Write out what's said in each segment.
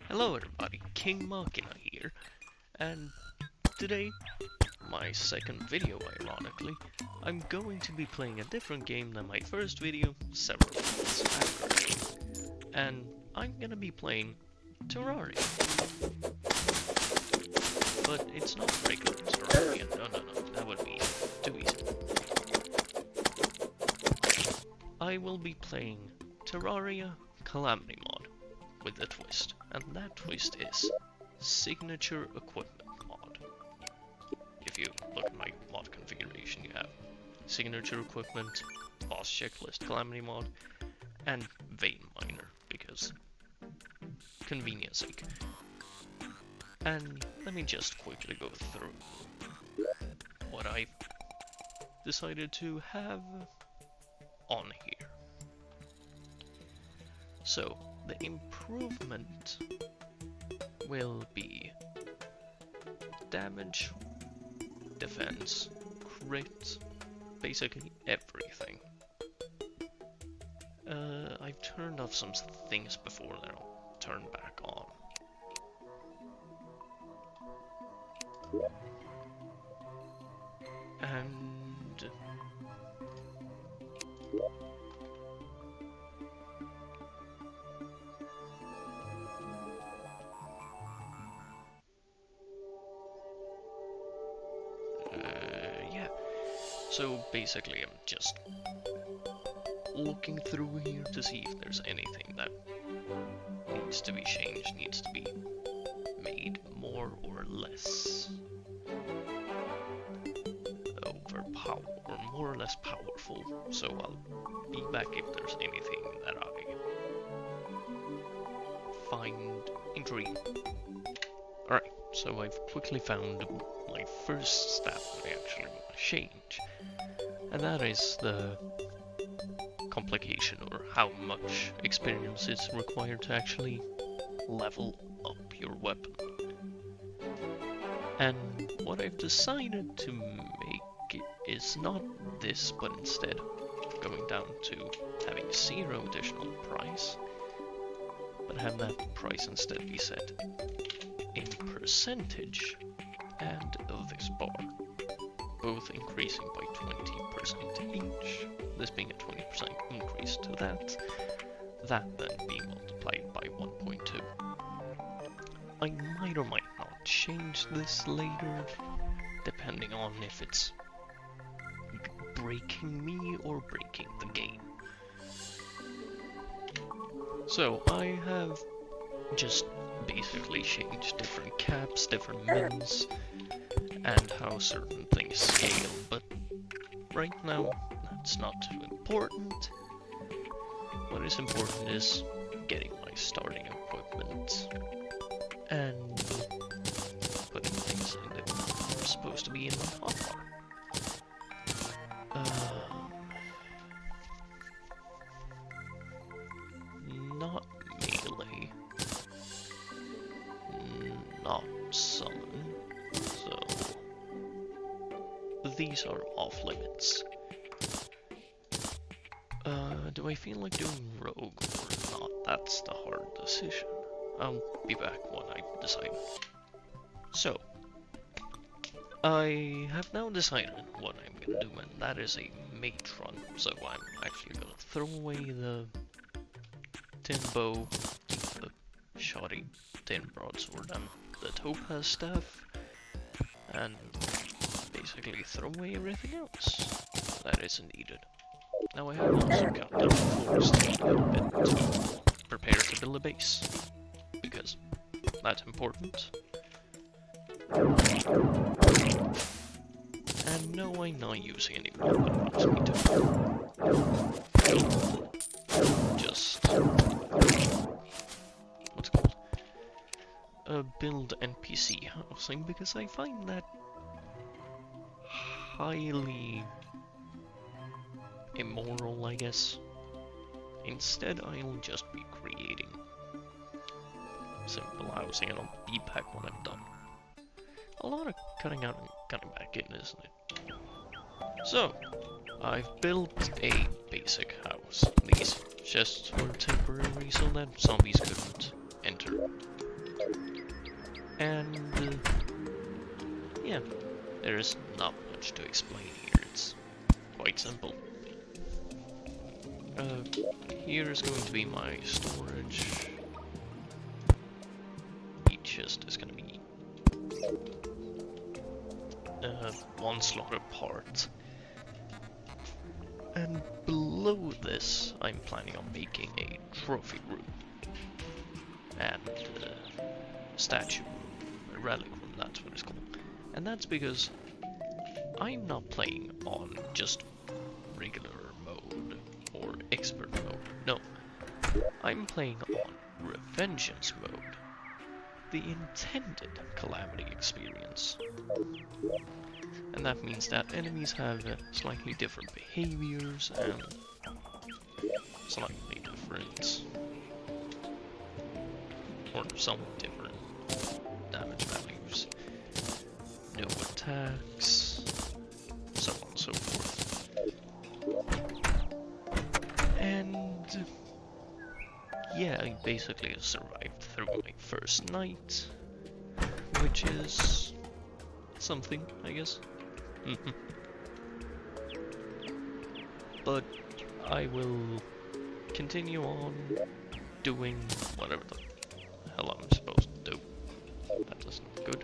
Hello everybody, King Machina here, and today, my second video ironically, I'm going to be playing a different game than my first video several months after. And I'm gonna be playing Terraria. But it's not regular Terraria, no, that would be too easy. I will be playing Terraria Calamity mod with a twist, and that twist is signature equipment mod. If you look at my mod configuration, you have signature equipment, boss checklist Calamity mod, and vein miner, because convenience sake. And let me just quickly go through what I've decided to have on here. So, the improvement will be damage, defense, crit, basically everything. I've turned off some things before that I'll turn back on. And yeah, so basically I'm just looking through here to see if there's anything that needs to be changed, needs to be made more or less overpowered, or more or less powerful. So I'll be back if there's anything that I find intriguing. Alright, so I've quickly found my first stat that I actually want to change, and that is the complication, or how much experience is required to actually level up your weapon. And what I've decided to make is not this, but instead going down to having 0 additional price, but have that price instead be set in percentage and this bar, both increasing by 20% each, this being a 20% increase to that then being multiplied by 1.2. I might or might not change this later, depending on if it's breaking me or breaking the game. So I have just basically changed different caps, different mins, and how certain things scale, but right now that's not too important. What is important is getting my starting equipment and putting things in that are supposed to be in my hotbar. Not melee, not summon, so these are off limits. Do I feel like doing rogue or not? That's the hard decision. I'll be back when I decide. So, I have now decided what I'm gonna do, and that is a matron. So I'm actually gonna throw away the tin bow, the shoddy tin broadsword, and the topaz staff, and basically throw away everything else that isn't needed. Now I have also cut down the forest a little bit to prepare to build a base, because that's important. And no, I'm not using any wood that wants me to. Just what's it called? Build NPC housing, because I find that highly immoral, I guess. Instead, I'll just be creating simple housing, and I'll be back when I'm done. A lot of cutting out and cutting back in, isn't it? So, I've built a basic house. These chests were temporary so that zombies couldn't enter. And yeah, there is not much to explain here. It's quite simple. Here is going to be my storage. Each chest is going to be one slot apart. And below this, I'm planning on making a trophy room. And statue room, a relic room, that's what it's called. And that's because I'm not playing on just regular mode or expert mode. No, I'm playing on Revengeance mode, the intended Calamity experience. And that means that enemies have slightly different behaviors and slightly different, or somewhat different, damage values. No attacks, so on and so forth. And yeah, I basically survived through my first night, which is something, I guess. But I will continue on doing whatever the hell I'm supposed to do. That is not good.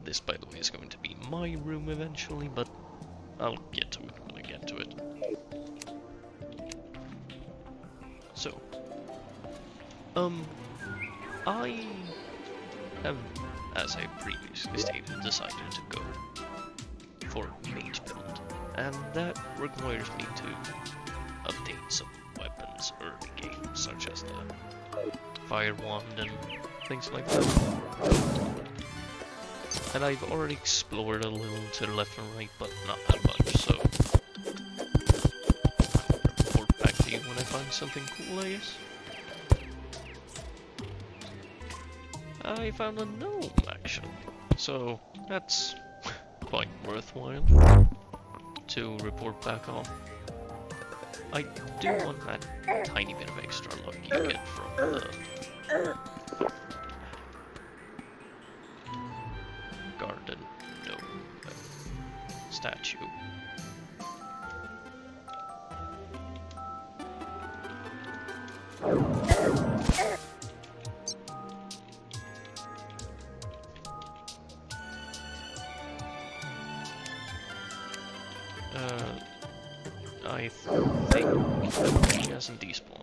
This, by the way, is going to be my room eventually, but I'll get to it when I get to it. So, I have, as I previously stated, decided to go for mage build, and that requires me to update some weapons early game, such as the fire wand and things like that. And I've already explored a little to the left and right, but not that much, so I'll report back to you when I find something cool, I guess. I found a gnome, actually, so that's quite worthwhile to report back on. I do want that tiny bit of extra luck you get from the garden gnome statue. I think he hasn't despawned.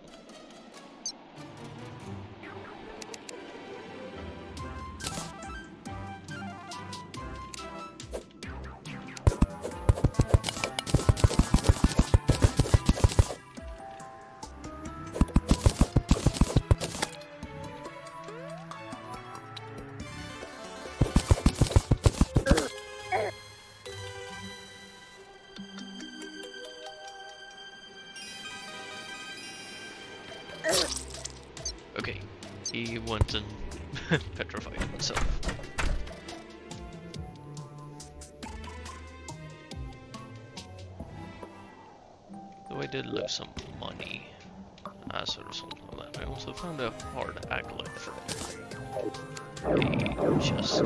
Okay, he went and petrified himself. Though I did lose some money as a result of that. I also found a hard aglet from a chest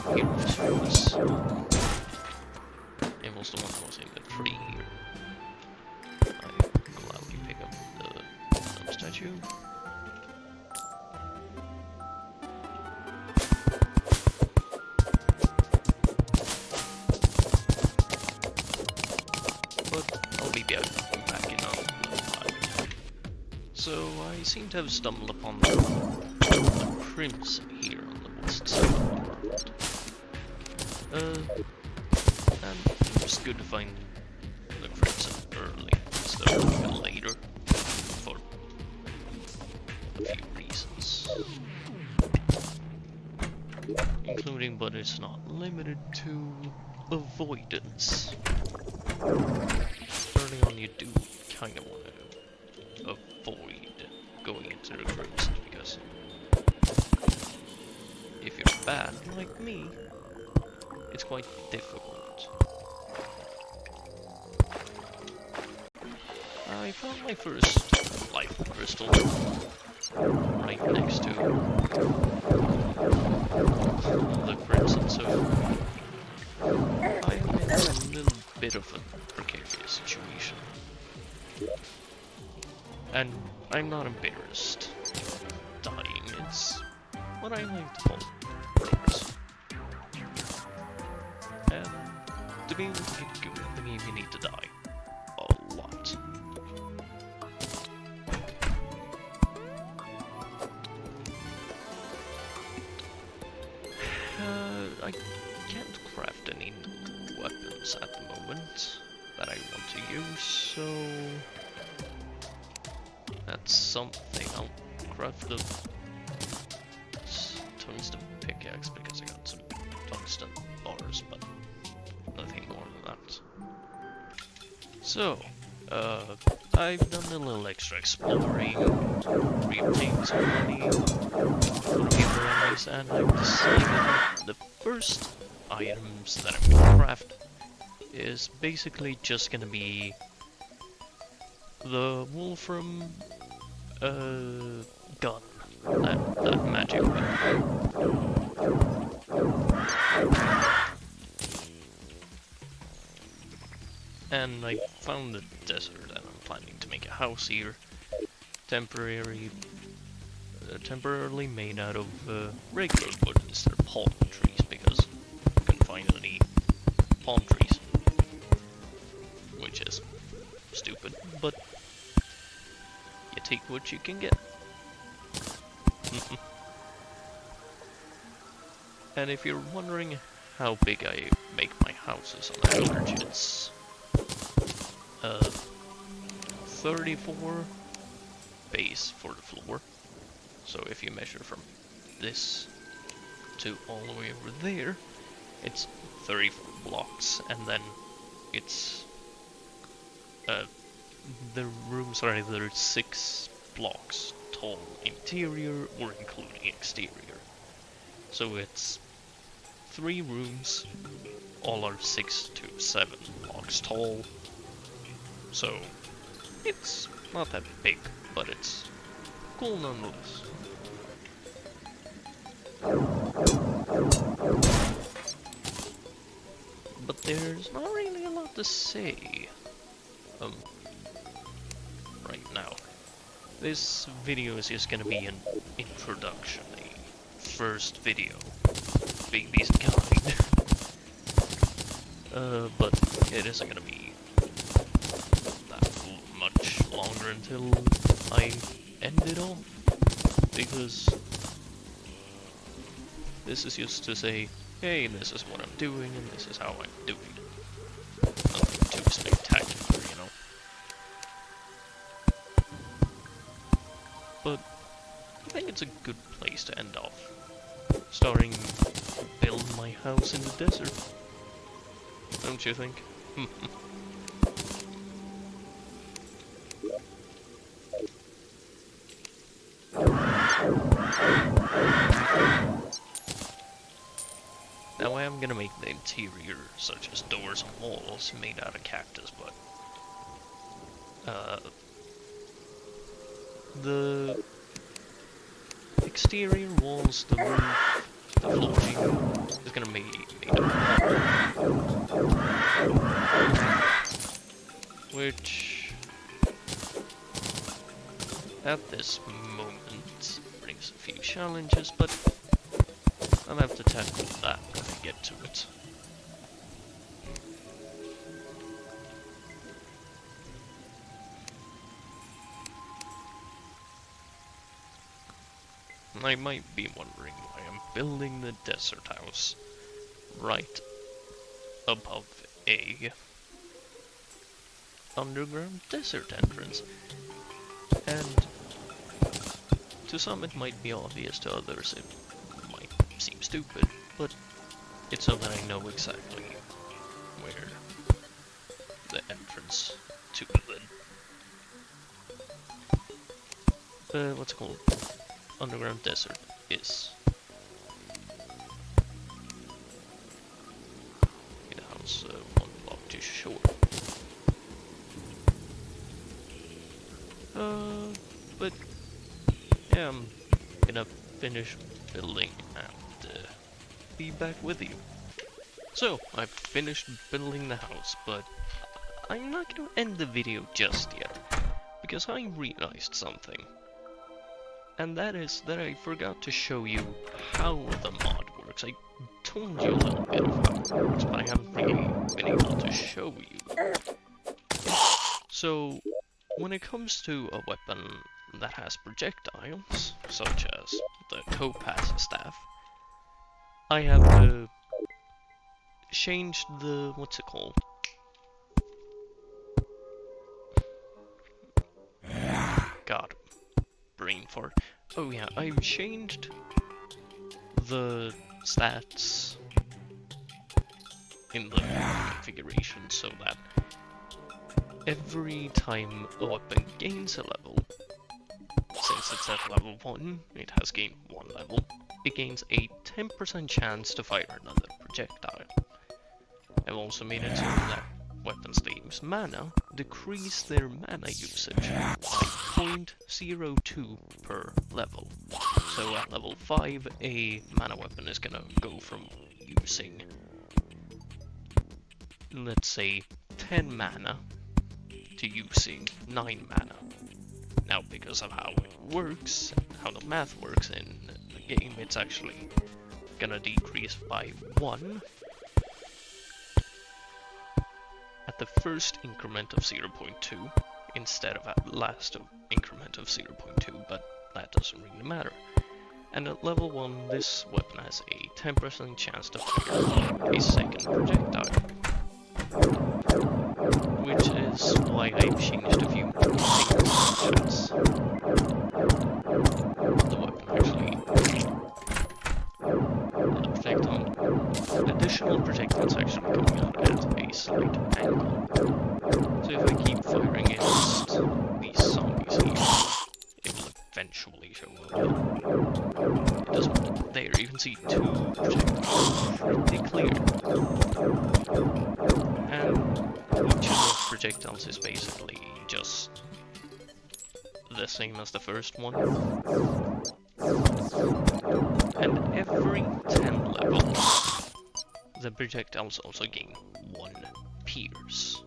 hero service. It was the one that was in the tree here. I gladly pick up the gnome statue. So I seem to have stumbled upon the crimson here on the west side of the world. And it's good to find the crimson early instead of like later for a few reasons. Including, but it's not limited to, avoidance. Early on you do kind of want to avoid going into the crimson, because if you're bad like me, it's quite difficult. I found my first light life crystal right next to the crimson, so I am in a little bit of a precarious situation. And I'm not embarrassed of dying, it's what I like to call progress. And to be able to get good at the game, you need to die a lot. I can't craft any new weapons at the moment that I want to use, so that's something. I'll craft the tungsten pickaxe because I got some tungsten bars, but nothing more than that. So, I've done a little extra exploring, reobtained some money for people enemies, and I've decided the first items that I'm gonna craft is basically just gonna be the Wolfram gun, that magic weapon. And I found the desert and I'm planning to make a house here, temporarily made out of regular wood instead of palm trees, because I couldn't find any palm trees, which is stupid, but you take what you can get. And if you're wondering how big I make my houses on average, it's 34 base for the floor. So if you measure from this to all the way over there, it's 34 blocks, and then it's the rooms are either 6 blocks tall interior or including exterior. So it's 3 rooms, all are 6 to 7 blocks tall. So it's not that big, but it's cool nonetheless. But there's not really a lot to say right now. This video is just gonna be an introduction, a first video, baby's guide. But it isn't gonna be that much longer until I end it all, because this is just to say, hey, this is what I'm doing and this is how I'm doing it. Nothing too spectacular, you know. But I think it's a good place to end off, starting to build my house in the desert. Don't you think? Now I am gonna make the interior, such as doors and walls, made out of cactus, but the exterior walls, the roof, the flooring is gonna be made of wood, which at this moment brings a few challenges, but I'll have to tackle that when I get to it. I might be wondering why I'm building the desert house right above a underground desert entrance. And to some it might be obvious, to others it might seem stupid, but it's so that I know exactly where the entrance to the what's it called, underground desert is. The house 1 block too short. But yeah, I'm gonna finish building and be back with you. So, I've finished building the house, but I'm not gonna end the video just yet, because I realized something. And that is that I forgot to show you how the mod works. I told you a little bit of how it works, but I haven't really been able to show you. So, when it comes to a weapon that has projectiles, such as the topaz staff, I have changed the, what's it called? God, brain fart. Oh yeah, I've changed the stats in the configuration so that every time a weapon gains a level, since it's at level 1, it has gained 1 level, it gains a 10% chance to fire another projectile. I've also made it so that weapons that use mana decrease their mana usage by 0.02 per level. So at level 5, a mana weapon is gonna go from using, let's say, 10 mana to using 9 mana. Now, because of how it works, how the math works in the game, it's actually gonna decrease by 1 at the first increment of 0.2 instead of at the last increment of 0.2, but that doesn't really matter. And at level 1, this weapon has a 10% chance to fire a second projectile, which is why I've changed a few more things, such as the weapon actually effect on additional projectiles actually coming out at a slight angle. So if I keep firing against these zombies here, it will eventually show up. It doesn't. There, you can see 2 projectiles pretty clear. And each of those projectiles is basically just the same as the first one. And every 10 levels, the projectiles also gain 1 pierce.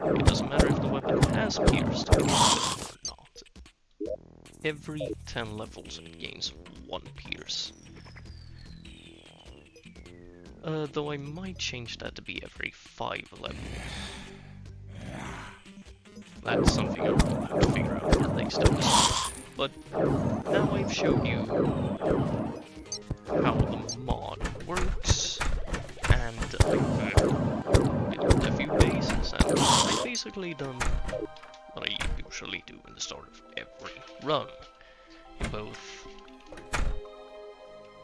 It doesn't matter if the weapon has pierce to begin with or not. Every 10 levels it gains 1 pierce. Though I might change that to be every 5 levels. That's something I'll have to figure out for next episode. But now I've showed you how the mod works, and I've built a few bases, and I've basically done what I usually do in the start of every run, in both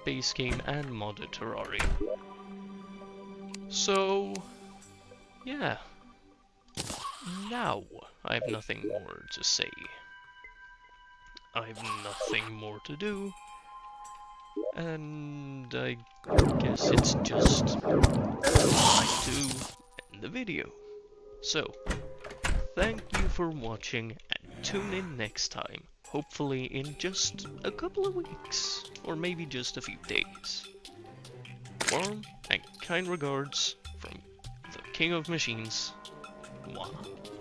base game and modded terraria. So, yeah. Now, I have nothing more to say. I have nothing more to do, and I guess it's just time to end the video. So, thank you for watching, and tune in next time, hopefully in just a couple of weeks, or maybe just a few days. Warm and kind regards from the King of Machines,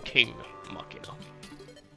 King Machina.